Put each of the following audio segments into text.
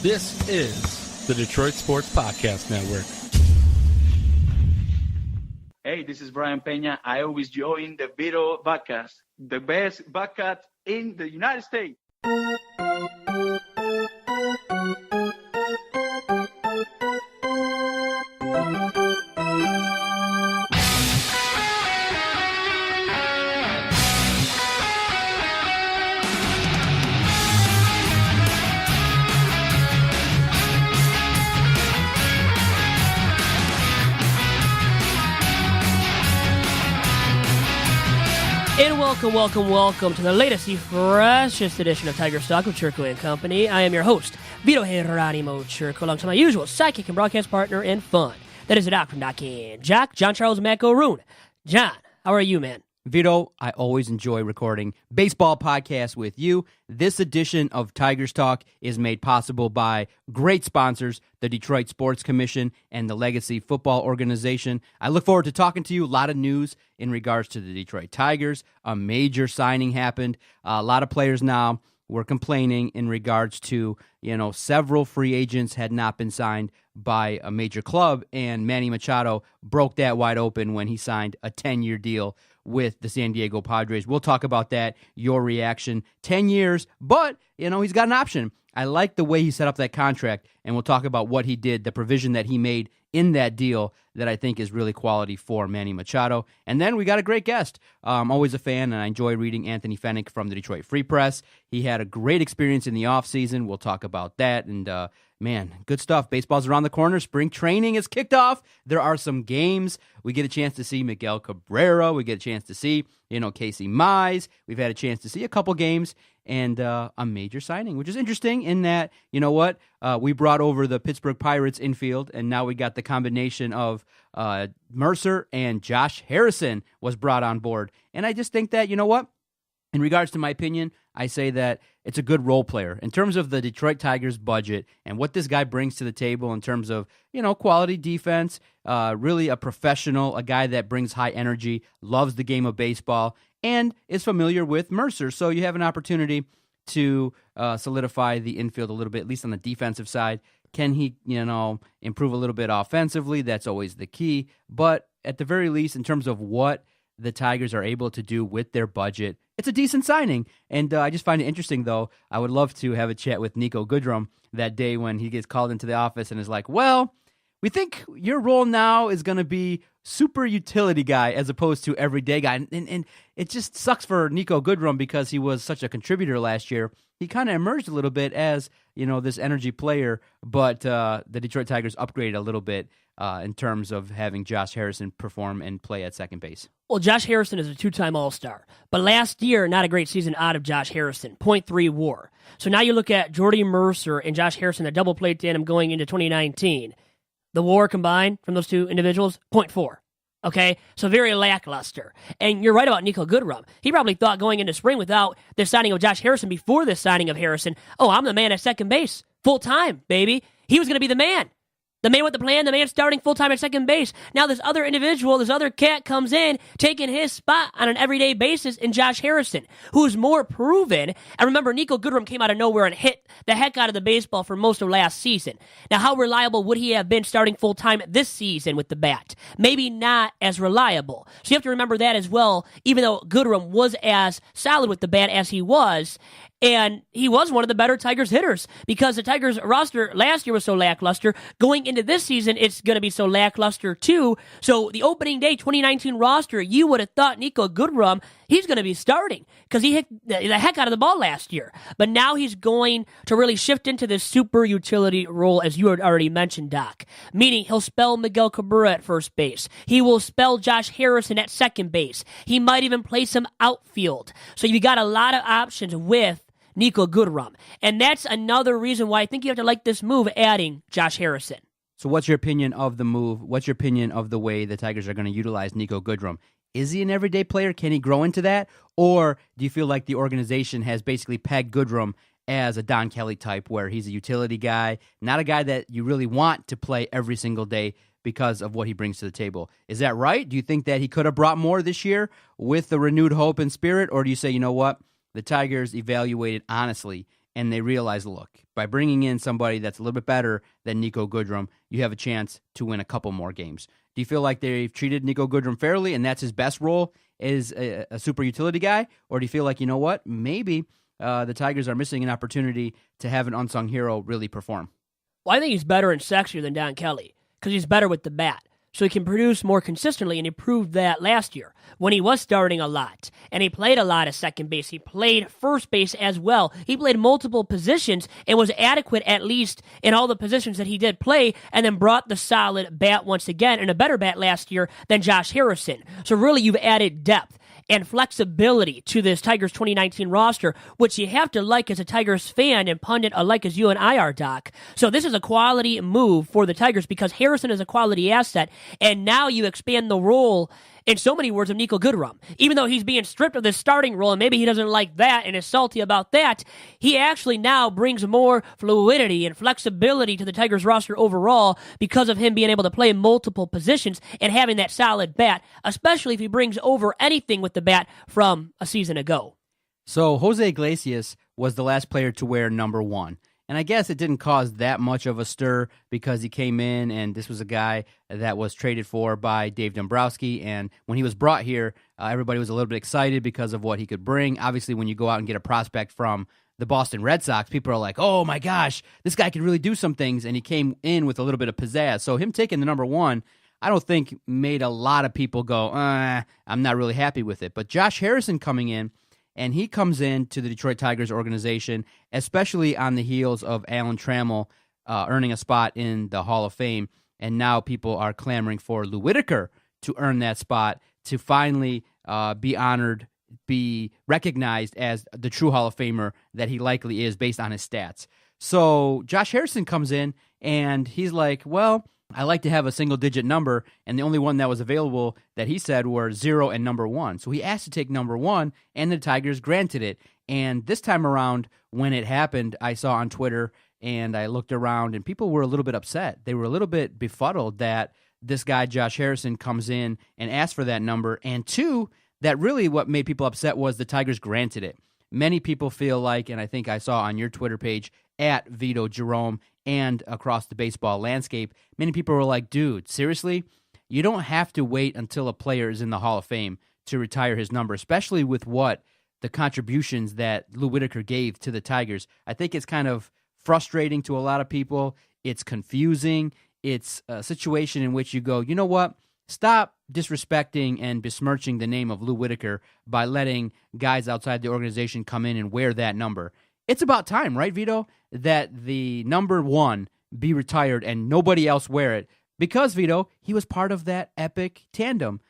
This is the Detroit Sports Podcast Network. Hey, this is Brian Peña. I always join the Vito podcast, the best podcast in the United States. And welcome to the latest, the freshest edition of Tiger Talk with Chirco and Company. I am your host, Vito Geronimo Chirco, alongside my usual sidekick and broadcast partner in fun. That is the Doc from Doc and Jack, John Charles McElroon. John, how are you, man? Vito, I always enjoy recording baseball podcasts with you. This edition of Tigers Talk is made possible by great sponsors, the Detroit Sports Commission and the Legacy Football Organization. I look forward to talking to you. A lot of news in regards to the Detroit Tigers. A major signing happened. A lot of players now were complaining in regards to, several free agents had not been signed by a major club, and Manny Machado broke that wide open when he signed a 10-year deal with the San Diego Padres. We'll talk about that, your reaction. 10 years, but, he's got an option. I like the way he set up that contract, and we'll talk about what he did, the provision that he made in that deal that I think is really quality for Manny Machado. And then we got a great guest. I'm always a fan, and I enjoy reading Anthony Fenech from the Detroit Free Press. He had a great experience in the offseason. We'll talk about that, and man, good stuff. Baseball's around the corner. Spring training is kicked off. There are some games. We get a chance to see Miguel Cabrera. We get a chance to see, Casey Mize. We've had a chance to see a couple games and a major signing, which is interesting in that, we brought over the Pittsburgh Pirates infield, and now we got the combination of Mercer and Josh Harrison was brought on board. And I just think that, in regards to my opinion, I say that it's a good role player. In terms of the Detroit Tigers budget and what this guy brings to the table in terms of, quality defense, really a professional, a guy that brings high energy, loves the game of baseball, and is familiar with Mercer. So you have an opportunity to solidify the infield a little bit, at least on the defensive side. Can he, improve a little bit offensively? That's always the key. But at the very least, in terms of what the Tigers are able to do with their budget, it's a decent signing. And I just find it interesting, though. I would love to have a chat with Niko Goodrum that day when he gets called into the office and is like, well, we think your role now is going to be super utility guy as opposed to everyday guy. And it just sucks for Niko Goodrum because he was such a contributor last year. He kind of emerged a little bit as, this energy player, but the Detroit Tigers upgraded a little bit in terms of having Josh Harrison perform and play at second base. Well, Josh Harrison is a two-time All-Star, but last year, not a great season out of Josh Harrison, .3 WAR. So now you look at Jordy Mercer and Josh Harrison, a double play tandem going into 2019. The WAR combined from those two individuals, .4. Okay, so very lackluster. And you're right about Niko Goodrum. He probably thought going into spring without the signing of Josh Harrison before the signing of Harrison, I'm the man at second base, full-time, baby. He was going to be the man. The man with the plan, the man starting full-time at second base. Now this other individual, this other cat comes in, taking his spot on an everyday basis in Josh Harrison, who's more proven. And remember, Niko Goodrum came out of nowhere and hit the heck out of the baseball for most of last season. Now, how reliable would he have been starting full-time this season with the bat? Maybe not as reliable. So you have to remember that as well, even though Goodrum was as solid with the bat as he was. And he was one of the better Tigers hitters because the Tigers roster last year was so lackluster. Going into this season, it's going to be so lackluster too. So the opening day 2019 roster, you would have thought Niko Goodrum, he's going to be starting because he hit the heck out of the ball last year. But now he's going to really shift into this super utility role, as you had already mentioned, Doc. Meaning he'll spell Miguel Cabrera at first base. He will spell Josh Harrison at second base. He might even play some outfield. So you got a lot of options with Niko Goodrum. And that's another reason why I think you have to like this move, adding Josh Harrison. So what's your opinion of the move? What's your opinion of the way the Tigers are going to utilize Niko Goodrum? Is he an everyday player? Can he grow into that? Or do you feel like the organization has basically pegged Goodrum as a Don Kelly type where he's a utility guy, not a guy that you really want to play every single day because of what he brings to the table? Is that right? Do you think that he could have brought more this year with the renewed hope and spirit? Or do you say, you know what, the Tigers evaluated honestly and they realize, look, by bringing in somebody that's a little bit better than Niko Goodrum, you have a chance to win a couple more games. Do you feel like they've treated Niko Goodrum fairly and that's his best role as a super utility guy? Or do you feel like, you know what, maybe the Tigers are missing an opportunity to have an unsung hero really perform? Well, I think he's better and sexier than Don Kelly because he's better with the bat. So he can produce more consistently, and he proved that last year when he was starting a lot. And he played a lot of second base. He played first base as well. He played multiple positions and was adequate at least in all the positions that he did play, and then brought the solid bat once again, and a better bat last year than Josh Harrison. So really you've added depth and flexibility to this Tigers 2019 roster, which you have to like as a Tigers fan and pundit alike as you and I are, Doc. So this is a quality move for the Tigers because Harrison is a quality asset, and now you expand the role, in so many words, of Niko Goodrum. Even though he's being stripped of this starting role, and maybe he doesn't like that and is salty about that, he actually now brings more fluidity and flexibility to the Tigers roster overall because of him being able to play multiple positions and having that solid bat, especially if he brings over anything with the bat from a season ago. So Jose Iglesias was the last player to wear number 1. And I guess it didn't cause that much of a stir because he came in and this was a guy that was traded for by Dave Dombrowski. And when he was brought here, everybody was a little bit excited because of what he could bring. Obviously, when you go out and get a prospect from the Boston Red Sox, people are like, oh my gosh, this guy could really do some things. And he came in with a little bit of pizzazz. So him taking the number 1, I don't think made a lot of people go, I'm not really happy with it. But Josh Harrison coming in, and he comes in to the Detroit Tigers organization, especially on the heels of Alan Trammell earning a spot in the Hall of Fame. And now people are clamoring for Lou Whitaker to earn that spot, to finally be honored, be recognized as the true Hall of Famer that he likely is based on his stats. So Josh Harrison comes in, and he's like, well, I like to have a single-digit number, and the only one that was available that he said were 0 and number 1. So he asked to take number 1, and the Tigers granted it. And this time around, when it happened, I saw on Twitter, and I looked around, and people were a little bit upset. They were a little bit befuddled that this guy, Josh Harrison, comes in and asks for that number. And 2, that really what made people upset was the Tigers granted it. Many people feel like, and I think I saw on your Twitter page, at Vito Jerome and across the baseball landscape, many people were like, dude, seriously? You don't have to wait until a player is in the Hall of Fame to retire his number, especially with what the contributions that Lou Whitaker gave to the Tigers. I think it's kind of frustrating to a lot of people. It's confusing. It's a situation in which you go, you know what? Stop disrespecting and besmirching the name of Lou Whitaker by letting guys outside the organization come in and wear that number. It's about time, right, Vito, that the number 1 be retired and nobody else wear it. Because, Vito, he was part of that epic tandem,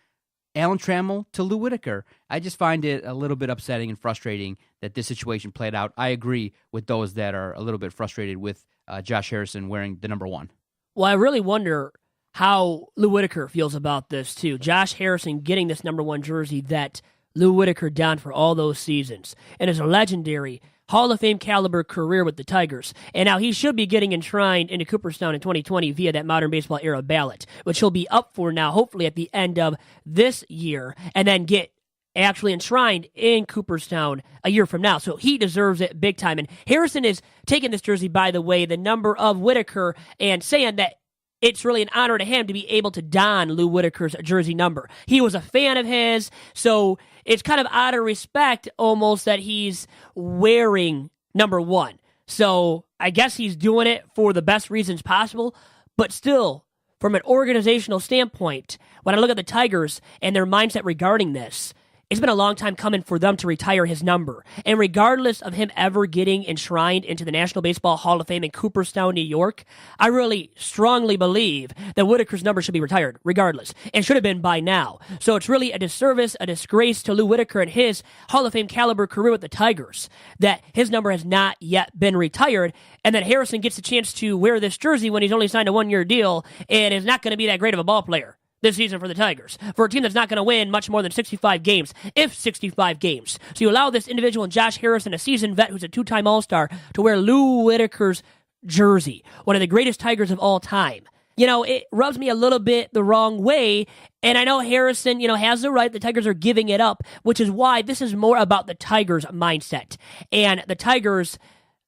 Alan Trammell to Lou Whitaker. I just find it a little bit upsetting and frustrating that this situation played out. I agree with those that are a little bit frustrated with Josh Harrison wearing the number 1. Well, I really wonder how Lou Whitaker feels about this, too. Josh Harrison getting this number 1 jersey that Lou Whitaker donned for all those seasons, and is a legendary Hall of Fame caliber career with the Tigers. And now he should be getting enshrined into Cooperstown in 2020 via that modern baseball era ballot, which he'll be up for now, hopefully at the end of this year, and then get actually enshrined in Cooperstown a year from now. So he deserves it big time. And Harrison is taking this jersey, by the way, the number of Whitaker, and saying that it's really an honor to him to be able to don Lou Whitaker's jersey number. He was a fan of his, so it's kind of out of respect almost that he's wearing number 1. So I guess he's doing it for the best reasons possible, but still, from an organizational standpoint, when I look at the Tigers and their mindset regarding this, it's been a long time coming for them to retire his number. And regardless of him ever getting enshrined into the National Baseball Hall of Fame in Cooperstown, New York, I really strongly believe that Whitaker's number should be retired, regardless, and should have been by now. So it's really a disservice, a disgrace to Lou Whitaker and his Hall of Fame caliber career with the Tigers that his number has not yet been retired, and that Harrison gets a chance to wear this jersey when he's only signed a 1-year deal and is not going to be that great of a ball player this season for the Tigers, for a team that's not going to win much more than 65 games, if 65 games. So you allow this individual in Josh Harrison, a seasoned vet who's a 2-time All-Star, to wear Lou Whitaker's jersey, one of the greatest Tigers of all time. You know, it rubs me a little bit the wrong way, and I know Harrison, has the right. The Tigers are giving it up, which is why this is more about the Tigers' mindset. And the Tigers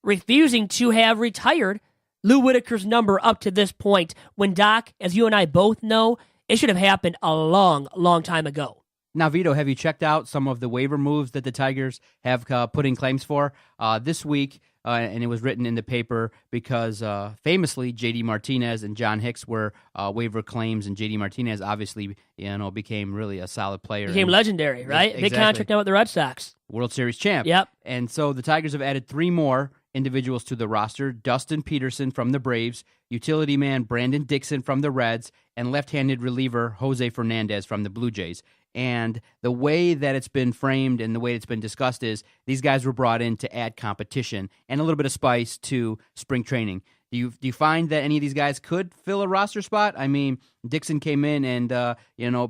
refusing to have retired Lou Whitaker's number up to this point when, Doc, as you and I both know, it should have happened a long, long time ago. Now, Vito, have you checked out some of the waiver moves that the Tigers have put in claims for this week? And it was written in the paper because famously J.D. Martinez and John Hicks were waiver claims, and J.D. Martinez obviously became really a solid player. Became legendary, right? Exactly. Big contract now with the Red Sox. World Series champ. Yep. And so the Tigers have added 3 more individuals to the roster: Dustin Peterson from the Braves, utility man Brandon Dixon from the Reds, and left-handed reliever Jose Fernandez from the Blue Jays. And the way that it's been framed and the way it's been discussed is these guys were brought in to add competition and a little bit of spice to spring training. Do you find that any of these guys could fill a roster spot? I mean, Dixon came in and,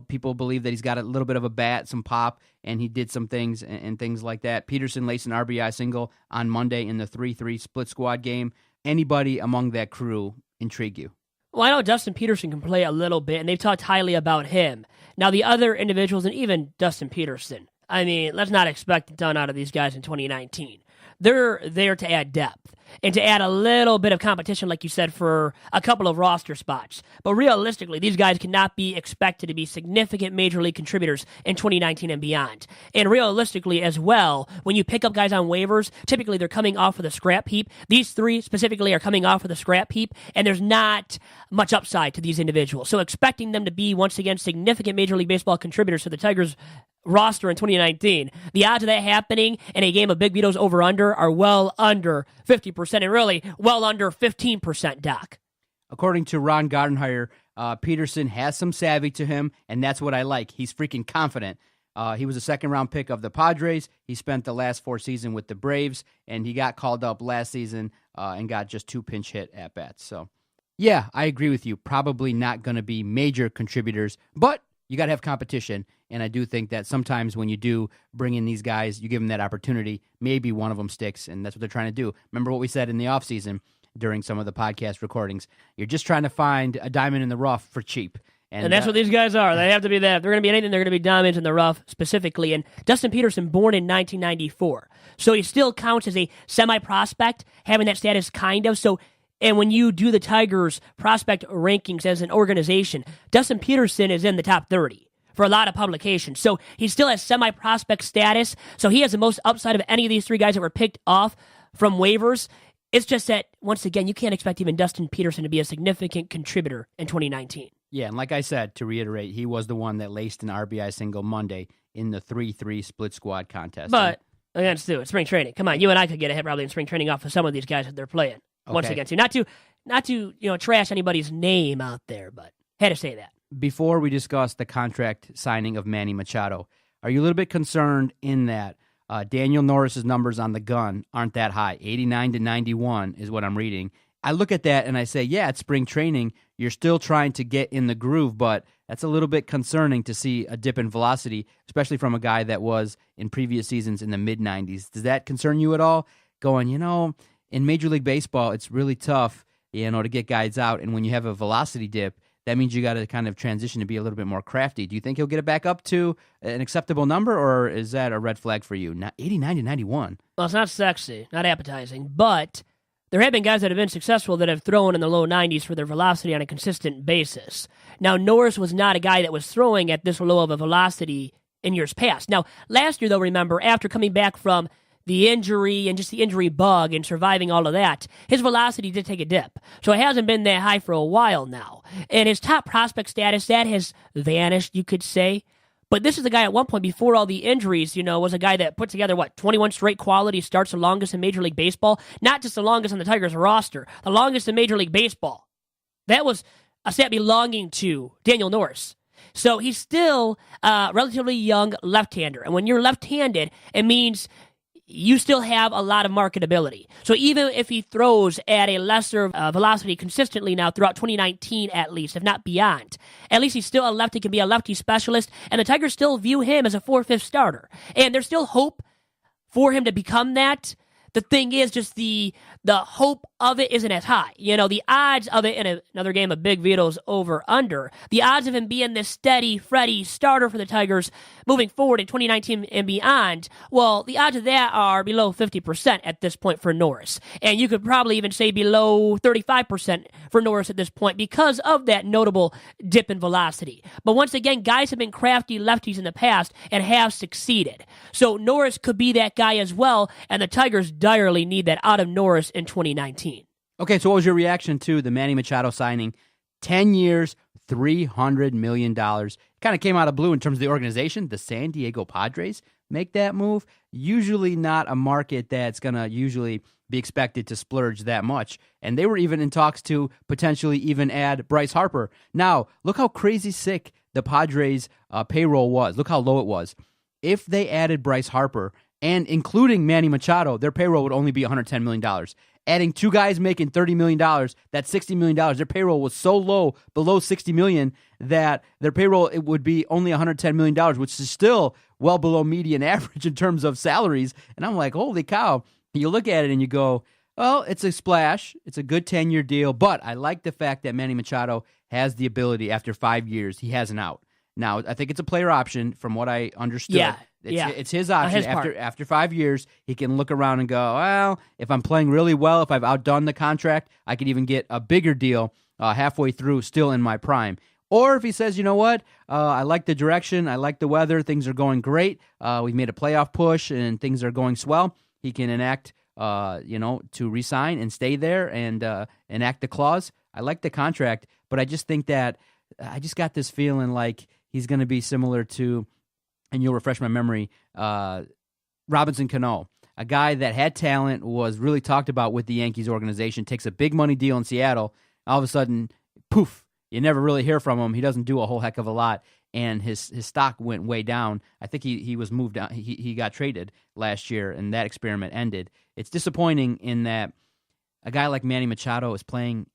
people believe that he's got a little bit of a bat, some pop, and he did some things and things like that. Peterson laced an RBI single on Monday in the 3-3 split squad game. Anybody among that crew intrigue you? Well, I know Dustin Peterson can play a little bit, and they've talked highly about him. Now, the other individuals, and even Dustin Peterson, I mean, let's not expect a ton out of these guys in 2019. They're there to add depth and to add a little bit of competition, like you said, for a couple of roster spots. But realistically, these guys cannot be expected to be significant major league contributors in 2019 and beyond. And realistically as well, when you pick up guys on waivers, typically they're coming off of the scrap heap. These 3 specifically are coming off of the scrap heap, and there's not much upside to these individuals. So expecting them to be, once again, significant Major League Baseball contributors to the Tigers roster in 2019, the odds of that happening in a game of Big Vito's over-under are well under 50%, and really well under 15%, Doc. According to Ron Gardenhire, Peterson has some savvy to him, and that's what I like. He's freaking confident. He was a second-round pick of the Padres. He spent the last 4 seasons with the Braves, and he got called up last season and got just 2 pinch hit at-bats. So, yeah, I agree with you. Probably not going to be major contributors, but you got to have competition, and I do think that sometimes when you do bring in these guys, you give them that opportunity, maybe one of them sticks, and that's what they're trying to do. Remember what we said in the offseason during some of the podcast recordings. You're just trying to find a diamond in the rough for cheap. And that's what these guys are. They have to be that. If they're going to be anything, they're going to be diamonds in the rough specifically. And Dustin Peterson, born in 1994. So he still counts as a semi-prospect, having that status kind of. So, and when you do the Tigers prospect rankings as an organization, Dustin Peterson is in the top 30 for a lot of publications. So he still has semi-prospect status. So he has the most upside of any of these 3 guys that were picked off from waivers. It's just that, once again, you can't expect even Dustin Peterson to be a significant contributor in 2019. Yeah, and like I said, to reiterate, he was the one that laced an RBI single Monday in the 3-3 split squad contest. But, again, Stu, it's spring training. Come on, you and I could get a hit probably in spring training off of some of these guys that they're playing. Okay. Once again, too. Not to trash anybody's name out there, but had to say that. Before we discuss the contract signing of Manny Machado, are you a little bit concerned in that Daniel Norris's numbers on the gun aren't that high? 89 to 91 is what I'm reading. I look at that and I say, yeah, it's spring training. You're still trying to get in the groove, but that's a little bit concerning to see a dip in velocity, especially from a guy that was in previous seasons in the mid-90s. Does that concern you at all? Going, in Major League Baseball, it's really tough, to get guys out. And when you have a velocity dip, that means you got to kind of transition to be a little bit more crafty. Do you think he'll get it back up to an acceptable number, or is that a red flag for you? 89 to 91. Well, it's not sexy, not appetizing, but there have been guys that have been successful that have thrown in the low 90s for their velocity on a consistent basis. Now, Norris was not a guy that was throwing at this low of a velocity in years past. Now, last year, though, remember, after coming back from the injury and just the injury bug and surviving all of that, his velocity did take a dip. So it hasn't been that high for a while now. And his top prospect status, that has vanished, you could say. But this is a guy at one point before all the injuries, was a guy that put together, 21 straight quality starts, the longest in Major League Baseball. Not just the longest on the Tigers roster, the longest in Major League Baseball. That was a stat belonging to Daniel Norris. So he's still a relatively young left-hander. And when you're left-handed, it means you still have a lot of marketability. So even if he throws at a lesser velocity consistently now throughout 2019 at least, if not beyond, at least he's still a lefty, can be a lefty specialist, and the Tigers still view him as a 4/5 starter. And there's still hope for him to become that. The thing is, just the hope of it isn't as high. The odds of it in another game of Big Vito's over-under, the odds of him being this steady, Freddy starter for the Tigers moving forward in 2019 and beyond, well, the odds of that are below 50% at this point for Norris. And you could probably even say below 35% for Norris at this point because of that notable dip in velocity. But once again, guys have been crafty lefties in the past and have succeeded. So Norris could be that guy as well, and the Tigers direly need that out of Norris in 2019. Okay, so what was your reaction to the Manny Machado signing? 10 years, $300 million. It kind of came out of blue in terms of the organization. The San Diego Padres make that move. Usually not a market that's going to usually be expected to splurge that much. And they were even in talks to potentially even add Bryce Harper. Now, look how crazy sick the Padres' payroll was. Look how low it was. If they added Bryce Harper, and including Manny Machado, their payroll would only be $110 million. Adding two guys making $30 million, that's $60 million. Their payroll was so low, below $60 million, that their payroll it would be only $110 million, which is still well below median average in terms of salaries. And I'm like, holy cow. You look at it and you go, well, it's a splash. It's a good 10-year deal, but I like the fact that Manny Machado has the ability after 5 years. He has an out. Now, I think it's a player option from what I understood. It's his option. After 5 years, he can look around and go, well, if I'm playing really well, if I've outdone the contract, I could even get a bigger deal halfway through, still in my prime. Or if he says, you know what, I like the direction, I like the weather, things are going great, we've made a playoff push, and things are going swell, he can enact, to resign and stay there and enact the clause. I like the contract, but I just think that I just got this feeling like he's going to be similar to, and you'll refresh my memory, Robinson Cano, a guy that had talent, was really talked about with the Yankees organization, takes a big money deal in Seattle, all of a sudden, poof, you never really hear from him. He doesn't do a whole heck of a lot, and his stock went way down. I think he was moved out. He got traded last year, and that experiment ended. It's disappointing in that a guy like Manny Machado is playing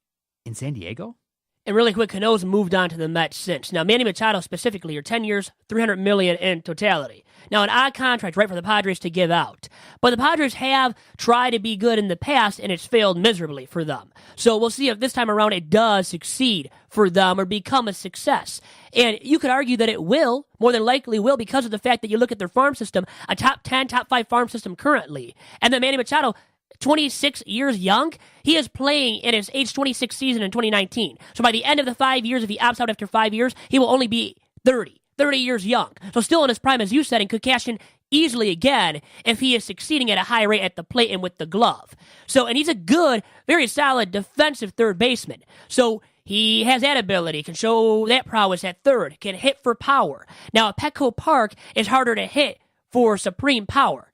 in San Diego. And really quick, Cano's moved on to the Mets since. Now, Manny Machado specifically are 10 years, $300 million in totality. Now, an odd contract, right, for the Padres to give out. But the Padres have tried to be good in the past, and it's failed miserably for them. So we'll see if this time around it does succeed for them or become a success. And you could argue that it will, more than likely will, because of the fact that you look at their farm system, a top 10, top 5 farm system currently. And then Manny Machado, 26 years young, he is playing in his age 26 season in 2019. So by the end of the 5 years, if he opts out after 5 years, he will only be 30 years young. So still in his prime, as you said, and could cash in easily again if he is succeeding at a high rate at the plate and with the glove. So, and he's a good, very solid defensive third baseman. So he has that ability, can show that prowess at third, can hit for power. Now, at Petco Park is harder to hit for supreme power.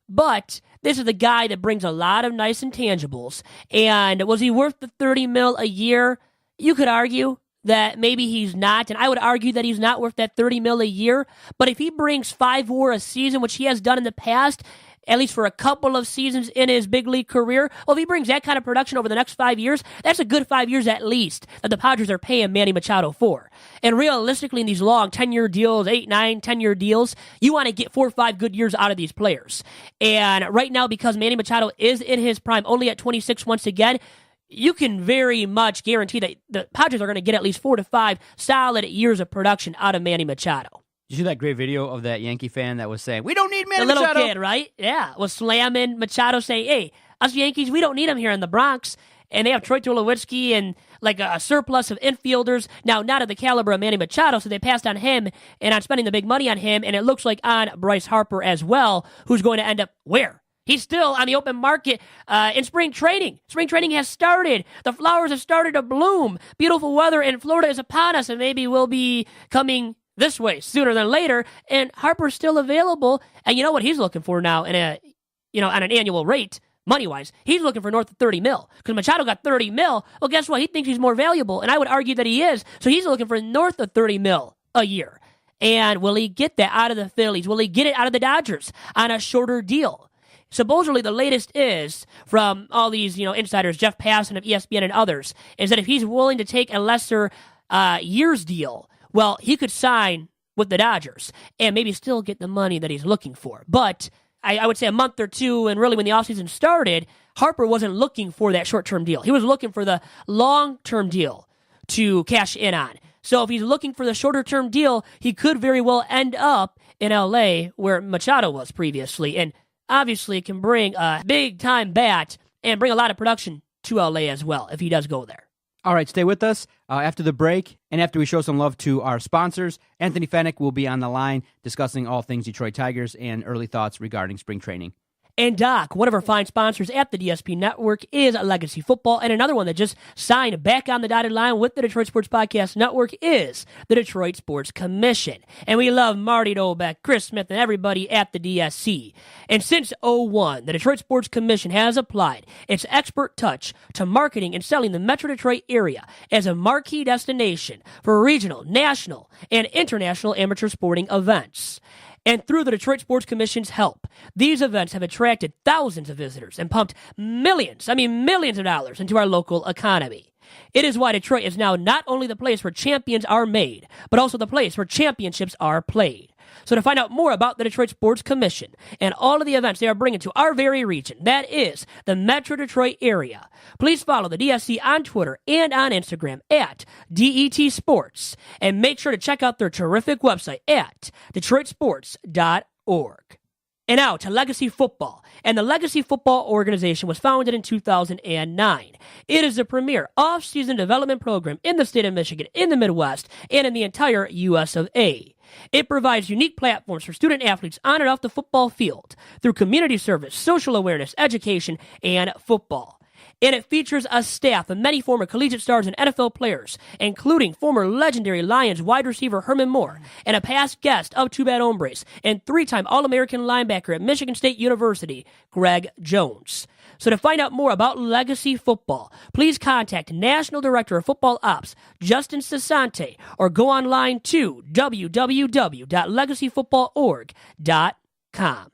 But this is the guy that brings a lot of nice intangibles. And was he worth the $30 million a year? You could argue that maybe he's not, and I would argue that he's not worth that $30 million a year. But if he brings 5 WAR a season, which he has done in the past, at least for a couple of seasons in his big league career, well, if he brings that kind of production over the next 5 years, that's a good 5 years at least that the Padres are paying Manny Machado for. And realistically, in these long 10-year deals, 8, 9, 10-year deals, you want to get 4 or 5 good years out of these players. And right now, because Manny Machado is in his prime, only at 26 once again, you can very much guarantee that the Padres are going to get at least 4 to 5 solid years of production out of Manny Machado. Did you see that great video of that Yankee fan that was saying, we don't need Manny Machado? The little Machado. kid, right? Yeah, was slamming Machado, saying, hey, us Yankees, we don't need him here in the Bronx. And they have Troy Tulowitzki and like a surplus of infielders. Now, not of the caliber of Manny Machado, so they passed on him and on spending the big money on him. And it looks like on Bryce Harper as well, who's going to end up where? He's still on the open market in spring training. Spring training has started. The flowers have started to bloom. Beautiful weather in Florida is upon us, and maybe we'll be coming this way sooner than later. And Harper's still available. And you know what he's looking for now on an annual rate, money-wise? He's looking for north of $30 million. Because Machado got $30 million. Well, guess what? He thinks he's more valuable, and I would argue that he is. So he's looking for north of $30 million a year. And will he get that out of the Phillies? Will he get it out of the Dodgers on a shorter deal? Supposedly, the latest is from all these, insiders, Jeff Passan of ESPN and others, is that if he's willing to take a lesser years deal, well, he could sign with the Dodgers and maybe still get the money that he's looking for. But I would say a month or two, and really when the offseason started, Harper wasn't looking for that short-term deal. He was looking for the long-term deal to cash in on. So if he's looking for the shorter-term deal, he could very well end up in L.A. where Machado was previously, and obviously can bring a big-time bat and bring a lot of production to L.A. as well if he does go there. All right, stay with us. After the break and after we show some love to our sponsors, Anthony Fenech will be on the line discussing all things Detroit Tigers and early thoughts regarding spring training. And Doc, one of our fine sponsors at the DSP Network is Legacy Football, and another one that just signed back on the dotted line with the Detroit Sports Podcast Network is the Detroit Sports Commission. And we love Marty Dolbeck, Chris Smith, and everybody at the DSC. And since 2001, the Detroit Sports Commission has applied its expert touch to marketing and selling the Metro Detroit area as a marquee destination for regional, national, and international amateur sporting events. And through the Detroit Sports Commission's help, these events have attracted thousands of visitors and pumped millions of dollars into our local economy. It is why Detroit is now not only the place where champions are made, but also the place where championships are played. So to find out more about the Detroit Sports Commission and all of the events they are bringing to our very region, that is the Metro Detroit area, please follow the DSC on Twitter and on Instagram at DET Sports, and make sure to check out their terrific website at DetroitSports.org. And now to Legacy Football. And the Legacy Football organization was founded in 2009. It is the premier off-season development program in the state of Michigan, in the Midwest, and in the entire U.S. of A. It provides unique platforms for student athletes on and off the football field through community service, social awareness, education, and football. And it features a staff of many former collegiate stars and NFL players, including former legendary Lions wide receiver Herman Moore, and a past guest of Two Bad Hombres, and three-time All-American linebacker at Michigan State University, Greg Jones. So to find out more about Legacy Football, please contact National Director of Football Ops, Justin Sassante, or go online to www.legacyfootballorg.com.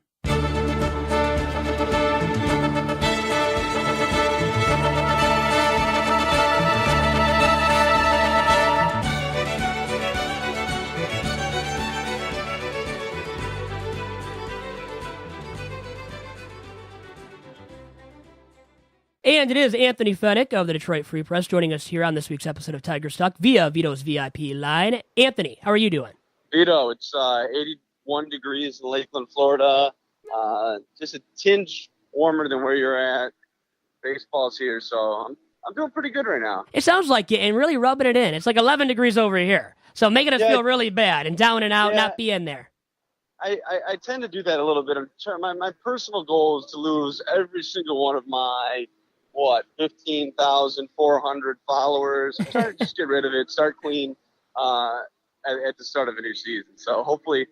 And it is Anthony Fenech of the Detroit Free Press joining us here on this week's episode of Tigers Talk via Vito's VIP line. Anthony, how are you doing? Vito, it's 81 degrees in Lakeland, Florida. Just a tinge warmer than where you're at. Baseball's here, so I'm doing pretty good right now. It sounds like it, and really rubbing it in. It's like 11 degrees over here, so making us feel really bad and down and out, not being there. I tend to do that a little bit. My personal goal is to lose every single one of my 15,400 followers. I'm trying to just get rid of it, start clean at the start of a new season. So hopefully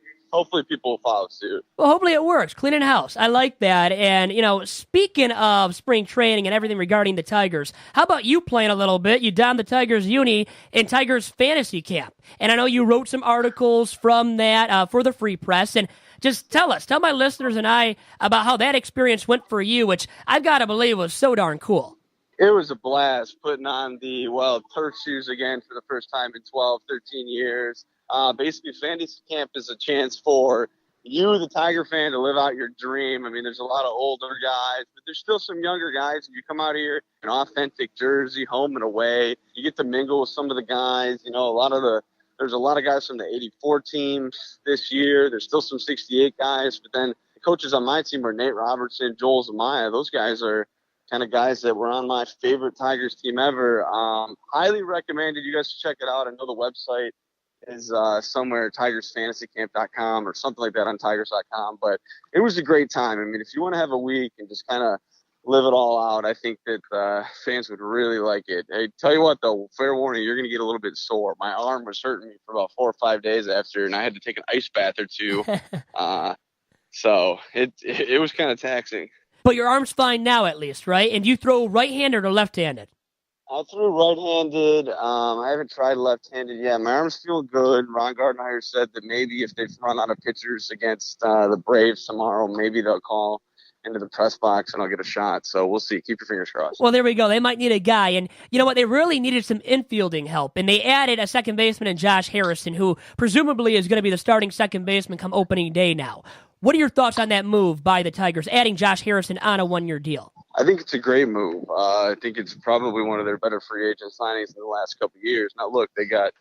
people will follow suit. Well, hopefully it works. Cleaning house. I like that. And, speaking of spring training and everything regarding the Tigers, how about you playing a little bit? You donned the Tigers uni in Tigers fantasy camp. And I know you wrote some articles from that for the Free Press. And just tell my listeners and I about how that experience went for you, which I've got to believe was so darn cool. It was a blast putting on the turf shoes again for the first time in 12, 13 years. Basically, fantasy camp is a chance for you, the Tiger fan, to live out your dream. I mean, there's a lot of older guys, but there's still some younger guys. And you come out here in an authentic jersey, home and away. You get to mingle with some of the guys. There's a lot of guys from the 84 teams this year. There's still some 68 guys. But then the coaches on my team are Nate Robertson, Joel Zamaya. Those guys are kind of guys that were on my favorite Tigers team ever. Highly recommended you guys check it out. I know the website is somewhere, tigersfantasycamp.com or something like that on tigers.com. But it was a great time. I mean, if you want to have a week and just kind of live it all out, I think that fans would really like it. Hey, tell you what, though, fair warning, you're going to get a little bit sore. My arm was hurting me for about 4 or 5 days after, and I had to take an ice bath or two. So it was kind of taxing. But your arm's fine now, at least, right? And you throw right-handed or left-handed? I threw right-handed. I haven't tried left-handed yet. My arms feel good. Ron Gardenhire said that maybe if they run out of pitchers against the Braves tomorrow, maybe they'll call into the press box and I'll get a shot. So we'll see. Keep your fingers crossed. Well, there we go. They might need a guy. And you know what? They really needed some infielding help. And they added a second baseman in Josh Harrison, who presumably is going to be the starting second baseman come opening day now. What are your thoughts on that move by the Tigers, adding Josh Harrison on a 1-year deal? I think it's a great move. I think it's probably one of their better free agent signings in the last couple of years. Now, look, they got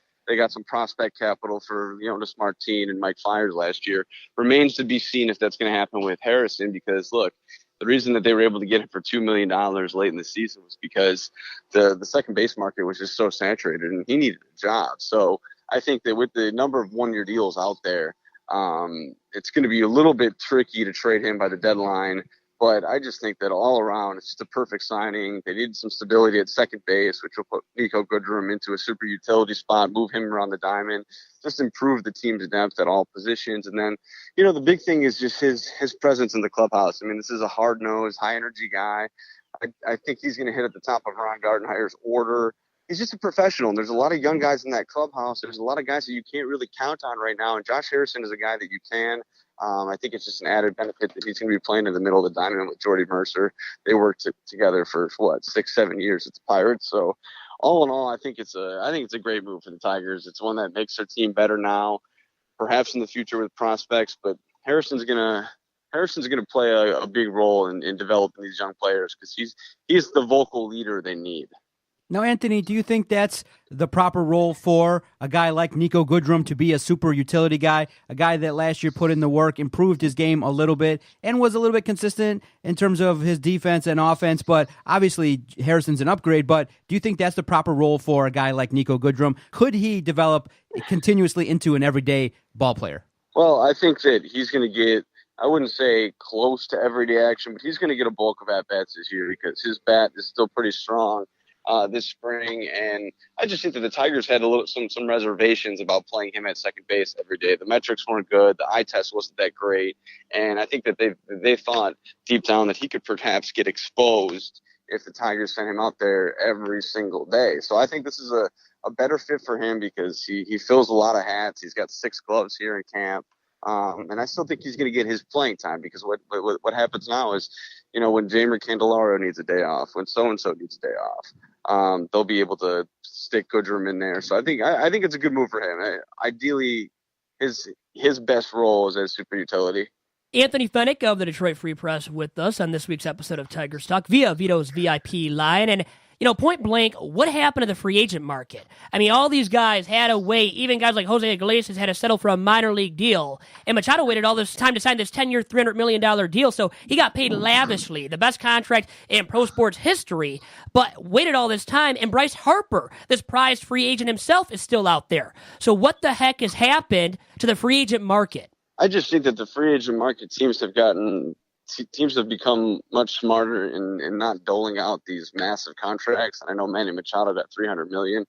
some prospect capital for Jonas Martin and Mike Fiers last year. Remains to be seen if that's going to happen with Harrison, because look, the reason that they were able to get him for $2 million late in the season was because the second base market was just so saturated and he needed a job. So I think that with the number of 1-year deals out there, it's going to be a little bit tricky to trade him by the deadline. But I just think that all around, it's just a perfect signing. They needed some stability at second base, which will put Niko Goodrum into a super utility spot, move him around the diamond, just improve the team's depth at all positions. And then, the big thing is just his presence in the clubhouse. I mean, this is a hard-nosed, high-energy guy. I think he's going to hit at the top of Ron Gardenhire's order. He's just a professional. And there's a lot of young guys in that clubhouse. There's a lot of guys that you can't really count on right now. And Josh Harrison is a guy that you can. I think it's just an added benefit that he's going to be playing in the middle of the diamond with Jordy Mercer. They worked together for 6-7 years at the Pirates. So all in all, I think it's a great move for the Tigers. It's one that makes their team better now, perhaps in the future with prospects. But Harrison's gonna play a big role in developing these young players because he's the vocal leader they need. Now, Anthony, do you think that's the proper role for a guy like Niko Goodrum to be a super utility guy, a guy that last year put in the work, improved his game a little bit, and was a little bit consistent in terms of his defense and offense? But obviously, Harrison's an upgrade. But do you think that's the proper role for a guy like Niko Goodrum? Could he develop continuously into an everyday ball player? Well, I think that he's going to get, I wouldn't say close to everyday action, but he's going to get a bulk of at-bats this year because his bat is still pretty strong this spring. And I just think that the Tigers had some reservations about playing him at second base every day. The metrics weren't good. The eye test wasn't that great. And I think that they thought deep down that he could perhaps get exposed if the Tigers sent him out there every single day. So I think this is a better fit for him because he fills a lot of hats. He's got 6 gloves here in camp. And I still think he's going to get his playing time because what happens now is, when Jamer Candelario needs a day off, when so-and-so needs a day off, they'll be able to stick Goodrum in there. So I think it's a good move for him. Ideally, his best role is as super utility. Anthony Fenech of the Detroit Free Press with us on this week's episode of Tigers Talk via Vito's VIP line. And, point blank, what happened to the free agent market? I mean, all these guys had to wait. Even guys like Jose Iglesias had to settle for a minor league deal. And Machado waited all this time to sign this 10-year, $300 million deal. So he got paid lavishly, the best contract in pro sports history, but waited all this time. And Bryce Harper, this prized free agent himself, is still out there. So what the heck has happened to the free agent market? I just think that the free agent market teams have become much smarter in not doling out these massive contracts. I know Manny Machado got $300 million,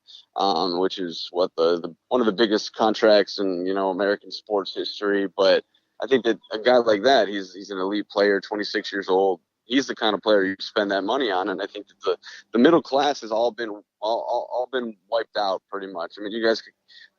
which is what one of the biggest contracts in American sports history. But I think that a guy like that, he's an elite player, 26 years old. He's the kind of player you spend that money on, and I think that the middle class has all been wiped out pretty much. I mean,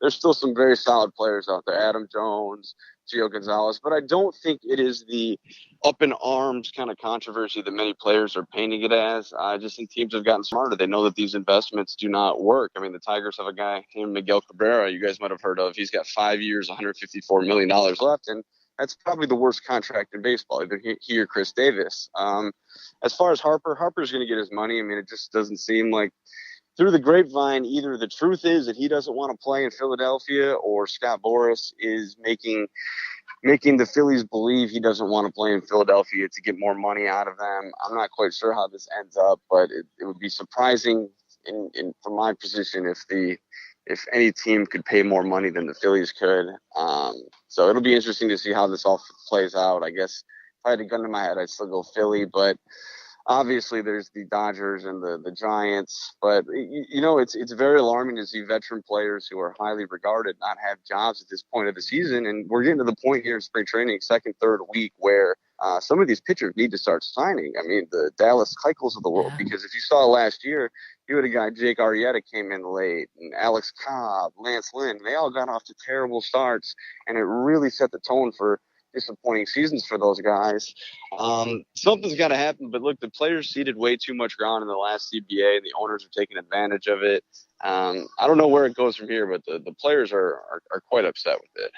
there's still some very solid players out there, Adam Jones, Gio Gonzalez, but I don't think it is the up in arms kind of controversy that many players are painting it as. I just think teams have gotten smarter. They know that these investments do not work. I mean, the Tigers have a guy named Miguel Cabrera, you guys might have heard of. He's got 5 years, $154 million left, and that's probably the worst contract in baseball, either he or Chris Davis. As far as Harper's going to get his money. I mean, it just doesn't seem like, through the grapevine, either the truth is that he doesn't want to play in Philadelphia, or Scott Boras is making the Phillies believe he doesn't want to play in Philadelphia to get more money out of them. I'm not quite sure how this ends up, but it would be surprising from my position if any team could pay more money than the Phillies could. So it'll be interesting to see how this all plays out. I guess if I had a gun to my head, I'd still go Philly, but obviously there's the Dodgers and the Giants. But, it's very alarming to see veteran players who are highly regarded not have jobs at this point of the season. And we're getting to the point here in spring training, second, third week, where some of these pitchers need to start signing. I mean, the Dallas Keuchels of the world, because if you saw last year, you had a guy, Jake Arrieta, came in late, and Alex Cobb, Lance Lynn, they all got off to terrible starts, and it really set the tone for disappointing seasons for those guys. Something's got to happen, but look, the players ceded way too much ground in the last CBA, and the owners are taking advantage of it. I don't know where it goes from here, but the players are quite upset with it.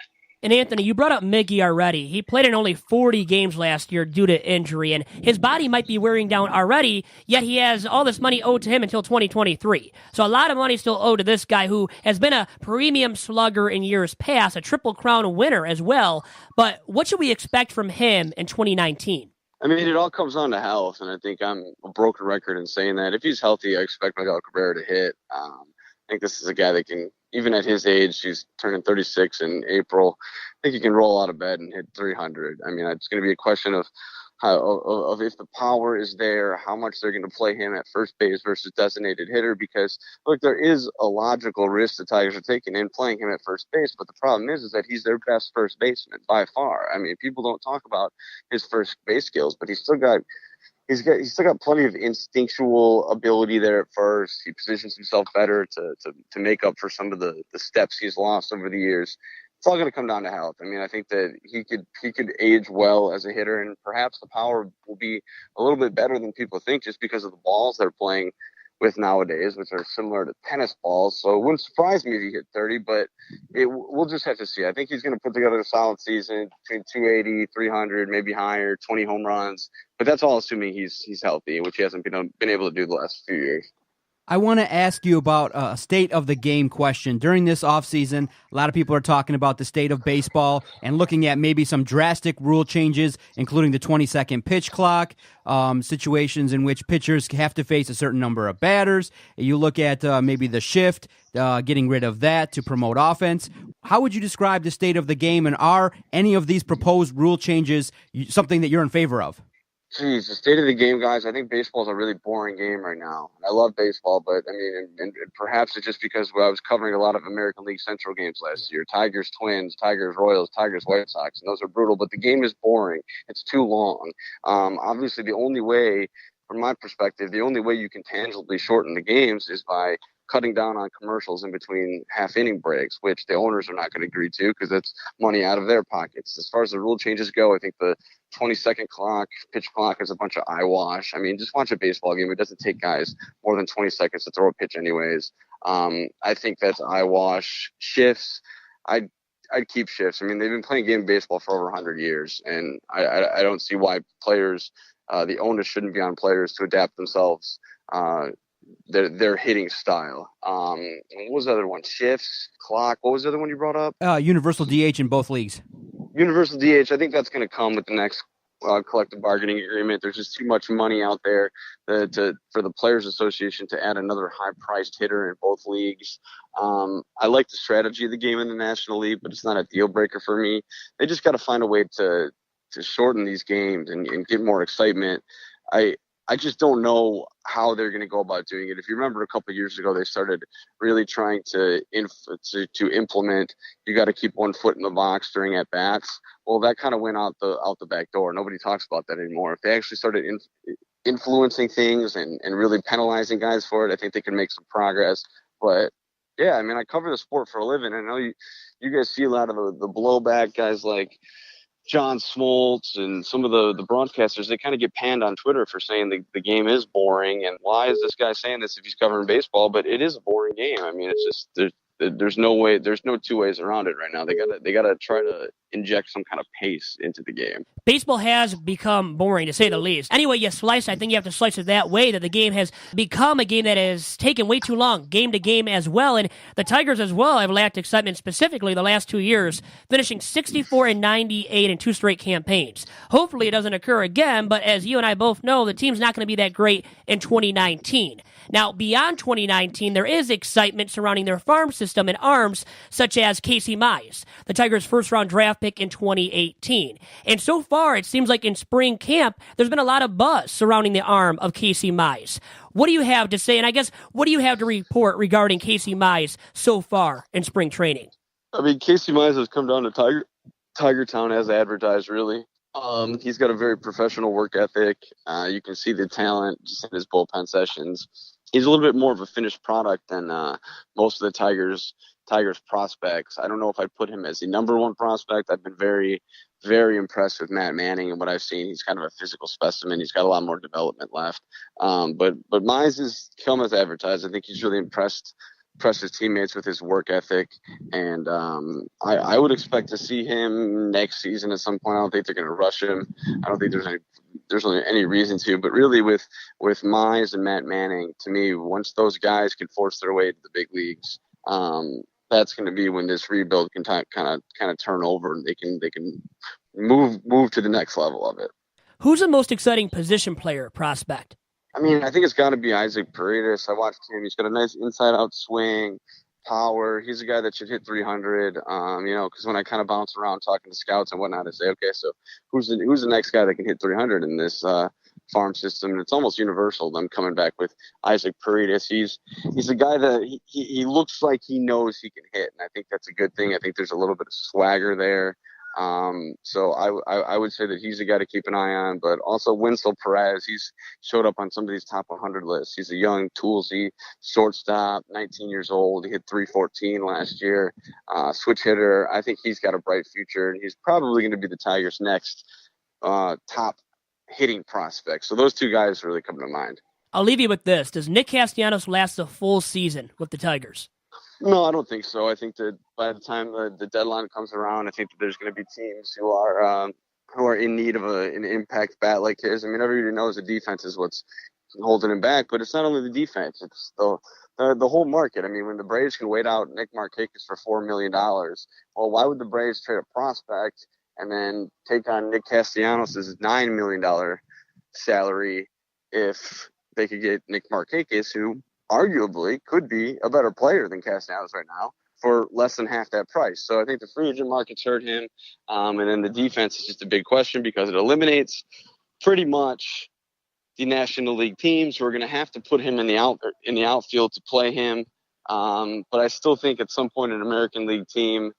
And Anthony, you brought up Miggy already. He played in only 40 games last year due to injury, and his body might be wearing down already, yet he has all this money owed to him until 2023. So a lot of money still owed to this guy who has been a premium slugger in years past, a Triple Crown winner as well. But what should we expect from him in 2019? I mean, it all comes down to health, and I think I'm a broken record in saying that. If he's healthy, I expect Miguel Cabrera to hit. I think this is a guy that can, even at his age, he's turning 36 in April, I think he can roll out of bed and hit 300. I mean, it's going to be a question of if the power is there, how much they're going to play him at first base versus designated hitter, because look, there is a logical risk the Tigers are taking in playing him at first base, but the problem is that he's their best first baseman by far. I mean, people don't talk about his first base skills, but he's still got plenty of instinctual ability there at first. He positions himself better to make up for some of the steps he's lost over the years. It's all going to come down to health. I mean, I think that he could age well as a hitter, and perhaps the power will be a little bit better than people think just because of the balls they're playing with nowadays, which are similar to tennis balls. So it wouldn't surprise me if he hit 30, but we'll just have to see. I think he's going to put together a solid season between 280, 300, maybe higher, 20 home runs. But that's all assuming he's healthy, which he hasn't been able to do the last few years. I want to ask you about a state of the game question. During this offseason, a lot of people are talking about the state of baseball and looking at maybe some drastic rule changes, including the 20-second pitch clock, situations in which pitchers have to face a certain number of batters. You look at maybe the shift, getting rid of that to promote offense. How would you describe the state of the game, and are any of these proposed rule changes something that you're in favor of? Geez, the state of the game, guys, I think baseball is a really boring game right now. I love baseball, but I mean, and perhaps it's just because I was covering a lot of American League Central games last year. Tigers, Twins, Tigers, Royals, Tigers, White Sox, and those are brutal, but the game is boring. It's too long. Obviously, the only way, from my perspective, the only way you can tangibly shorten the games is by cutting down on commercials in between half-inning breaks, which the owners are not going to agree to because that's money out of their pockets. As far as the rule changes go, I think the 20-second clock, pitch clock is a bunch of eyewash. I mean, just watch a baseball game. It doesn't take guys more than 20 seconds to throw a pitch anyways. I think that's eyewash. Shifts, I'd keep shifts. I mean, they've been playing game baseball for over 100 years, and I don't see why players, the onus shouldn't be on players to adapt themselves their hitting style. What was the other one? Shifts, clock. What was the other one you brought up? Universal DH in both leagues. Universal DH. I think that's going to come with the next collective bargaining agreement. There's just too much money out there for the Players Association to add another high-priced hitter in both leagues. I like the strategy of the game in the National League, but it's not a deal breaker for me. They just got to find a way to shorten these games and get more excitement. I just don't know how they're going to go about doing it. If you remember a couple of years ago, they started really trying to implement, you got to keep one foot in the box during at bats. Well, that kind of went out the back door. Nobody talks about that anymore. If they actually started influencing things and really penalizing guys for it, I think they can make some progress. But yeah, I mean, I cover the sport for a living. I know you guys see a lot of the blowback, guys like John Smoltz and some of the broadcasters. They kind of get panned on Twitter for saying the game is boring, and why is this guy saying this if he's covering baseball? But it is a boring game. I mean, it's just there's no two ways around it right now. They gotta try to inject some kind of pace into the game. Baseball has become boring, to say the least. Anyway, you slice, I think you have to slice it that way, that the game has become a game that has taken way too long, game to game as well. And the Tigers as well have lacked excitement, specifically the last 2 years, finishing 64-98 in 2 straight campaigns. Hopefully it doesn't occur again, but as you and I both know, the team's not going to be that great in 2019. Now, beyond 2019, there is excitement surrounding their farm system and arms, such as Casey Mize, the Tigers' first-round draft pick in 2018. And so far, it seems like in spring camp, there's been a lot of buzz surrounding the arm of Casey Mize. What do you have to say, and I guess, what do you have to report regarding Casey Mize so far in spring training? I mean, Casey Mize has come down to Tiger Town as advertised, really. He's got a very professional work ethic. You can see the talent just in his bullpen sessions. He's a little bit more of a finished product than most of the Tigers prospects. I don't know if I'd put him as the number one prospect. I've been very, very impressed with Matt Manning and what I've seen. He's kind of a physical specimen. He's got a lot more development left. But Mize has come as advertised. I think he's really impressed impress his teammates with his work ethic. And I would expect to see him next season at some point. I don't think they're going to rush him. I don't think there's really any reason to. But really, with Mize and Matt Manning, to me, once those guys can force their way to the big leagues, that's going to be when this rebuild can kind of turn over, and they can move to the next level of it. Who's the most exciting position player prospect? I mean, I think it's got to be Isaac Paredes. I watched him. He's got a nice inside-out swing, power. He's a guy that should hit 300. Because when I kind of bounce around talking to scouts and whatnot, I say, okay, so who's the next guy that can hit 300 in this farm system? And it's almost universal. Them coming back with Isaac Paredes. He's a guy that he looks like he knows he can hit, and I think that's a good thing. I think there's a little bit of swagger there. So I would say that he's a guy to keep an eye on, but also Winslow Perez, he's showed up on some of these top 100 lists. He's a young, toolsy shortstop, 19 years old. He hit 314 last year, switch hitter. I think he's got a bright future, and he's probably going to be the Tigers' next top hitting prospect. So those two guys really come to mind. I'll leave you with this. Does Nick Castellanos last a full season with the Tigers? No, I don't think so. I think that by the time the deadline comes around, I think that there's going to be teams who are in need of an impact bat like his. I mean, everybody knows the defense is what's holding him back, but it's not only the defense; it's the whole market. I mean, when the Braves can wait out Nick Markakis for $4 million, well, why would the Braves trade a prospect and then take on Nick Castellanos' $9 million salary if they could get Nick Markakis, who arguably could be a better player than Castellanos right now, for less than half that price? So I think the free agent market's hurt him. And then the defense is just a big question because it eliminates pretty much the National League teams who are going to have to put him in the outfield to play him. But I still think at some point an American League team,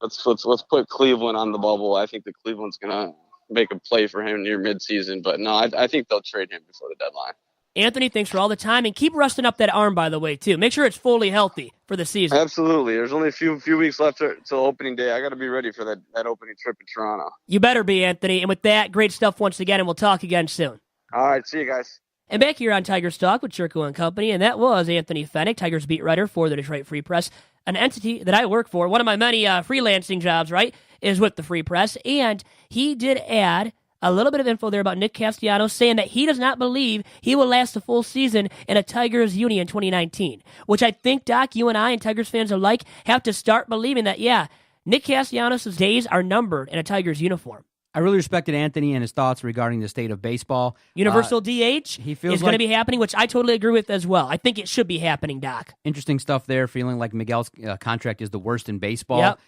let's put Cleveland on the bubble. I think that Cleveland's going to make a play for him near midseason. But no, I think they'll trade him before the deadline. Anthony, thanks for all the time, and keep resting up that arm, by the way, too. Make sure it's fully healthy for the season. Absolutely. There's only a few weeks left till opening day. I got to be ready for that opening trip in Toronto. You better be, Anthony. And with that, great stuff once again, and we'll talk again soon. All right. See you guys. And back here on Tigers Talk with Chirco and Company, and that was Anthony Fenech, Tigers beat writer for the Detroit Free Press, an entity that I work for. One of my many freelancing jobs, right, is with the Free Press. And he did add a little bit of info there about Nick Castellanos, saying that he does not believe he will last a full season in a Tigers uni in 2019, which I think, Doc, you and I and Tigers fans alike have to start believing that, yeah, Nick Castellanos' days are numbered in a Tigers uniform. I really respected Anthony and his thoughts regarding the state of baseball. Universal DH he feels is going to be happening, which I totally agree with as well. I think it should be happening, Doc. Interesting stuff there, feeling like Miguel's contract is the worst in baseball. Yep.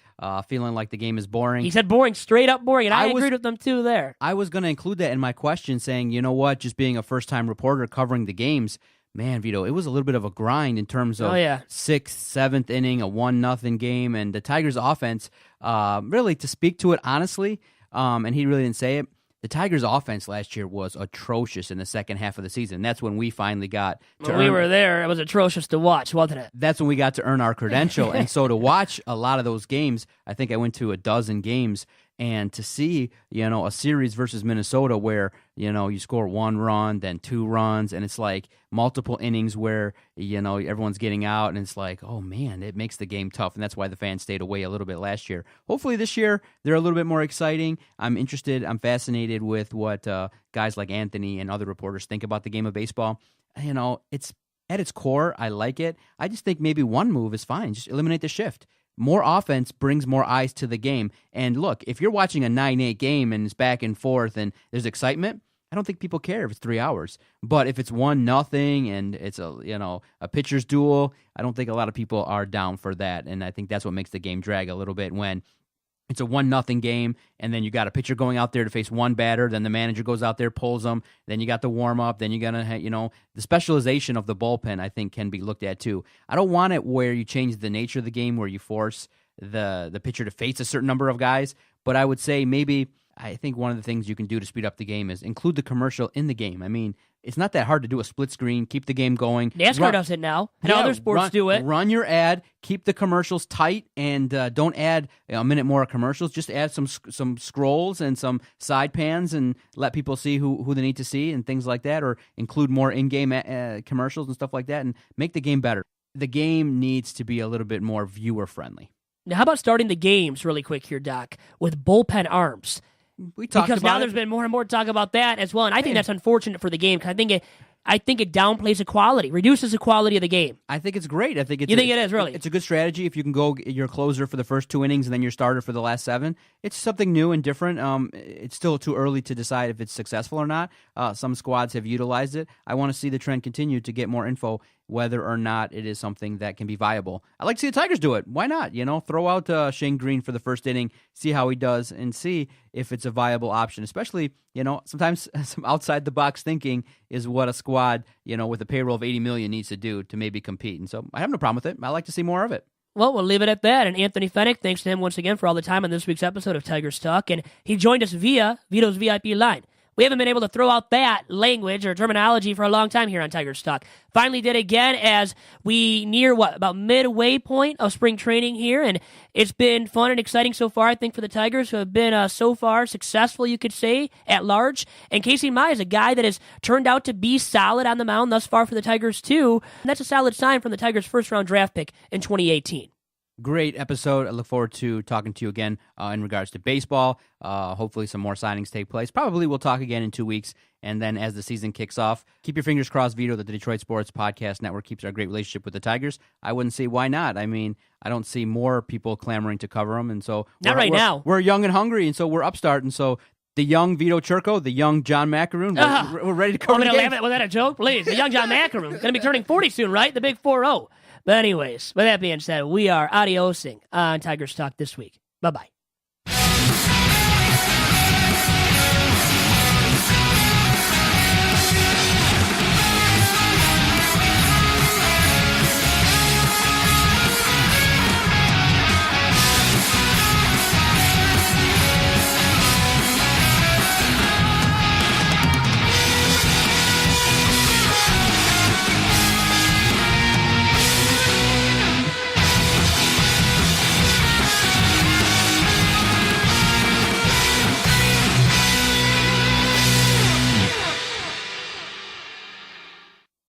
Feeling like the game is boring. He said boring, straight up boring, and I agreed with them too there. I was going to include that in my question, saying, you know what, just being a first-time reporter covering the games, man, Vito, it was a little bit of a grind in terms of 6th, 7th inning, a 1-0 game, and the Tigers' offense, really, to speak to it honestly, and he really didn't say it, the Tigers' offense last year was atrocious in the second half of the season. That's when we finally got to we were there. It was atrocious to watch, wasn't it? That's when we got to earn our credential. And so to watch a lot of those games, I think I went to a dozen games, and to see, a series versus Minnesota where, you score 1 run, then 2 runs, and it's like multiple innings where, everyone's getting out, and it's like, oh man, it makes the game tough, and that's why the fans stayed away a little bit last year. Hopefully this year, they're a little bit more exciting. I'm fascinated with what guys like Anthony and other reporters think about the game of baseball. It's at its core, I like it. I just think maybe one move is fine. Just eliminate the shift. More offense brings more eyes to the game. And look, if you're watching a 9-8 game and it's back and forth and there's excitement, I don't think people care if it's 3 hours. But if it's 1-0 and it's a pitcher's duel, I don't think a lot of people are down for that. And I think that's what makes the game drag a little bit when it's a 1-0 game, and then you got a pitcher going out there to face one batter, then the manager goes out there, pulls them, then you got the warm-up, then you're going to, the specialization of the bullpen, I think, can be looked at too. I don't want it where you change the nature of the game, where you force the pitcher to face a certain number of guys, but I would say I think one of the things you can do to speed up the game is include the commercial in the game. I mean, it's not that hard to do a split screen, keep the game going. NASCAR does it now, and other sports do it. Run your ad, keep the commercials tight, and don't add a minute more of commercials. Just add some scrolls and some side pans and let people see who they need to see and things like that, or include more in-game commercials and stuff like that, and make the game better. the game needs to be a little bit more viewer-friendly. Now, how about starting the games really quick here, Doc, with bullpen arms? We talked because about now it. there's been more and more talk about that as well, and I think that's unfortunate for the game because I think it downplays the quality, reduces the quality of the game. I think it's great. I think it's You think it is, really? It's a good strategy if you can go your closer for the first 2 innings and then your starter for the last 7. It's something new and different. It's still too early to decide if it's successful or not. Some squads have utilized it. I want to see the trend continue to get more info whether or not it is something that can be viable. I'd like to see the Tigers do it. Why not? Throw out Shane Green for the first inning, see how he does, and see if it's a viable option. Especially, sometimes some outside-the-box thinking is what a squad, with a payroll of $80 million needs to do to maybe compete. And so I have no problem with it. I like to see more of it. Well, we'll leave it at that. And Anthony Fenech, thanks to him once again for all the time on this week's episode of Tigers Talk. And he joined us via Vito's VIP line. We haven't been able to throw out that language or terminology for a long time here on Tigers Talk. Finally did again as we near, about midway point of spring training here, and it's been fun and exciting so far, I think, for the Tigers, who have been so far successful, you could say, at large. And Casey Mize, a guy that has turned out to be solid on the mound thus far for the Tigers, too. And that's a solid sign from the Tigers' first-round draft pick in 2018. Great episode. I look forward to talking to you again in regards to baseball. Hopefully some more signings take place. Probably we'll talk again in 2 weeks. And then as the season kicks off, keep your fingers crossed, Vito, that the Detroit Sports Podcast Network keeps our great relationship with the Tigers. I wouldn't see why not. I mean, I don't see more people clamoring to cover them. And so not right now. We're young and hungry, and so we're upstart. And so the young Vito Chirco, the young John Macaroon, we're ready to cover the game. Was that a joke? Please. The young John Macaroon. Going to be turning 40 soon, right? The big 4-0. But anyways, with that being said, we are adiosing on Tigers Talk this week. Bye-bye.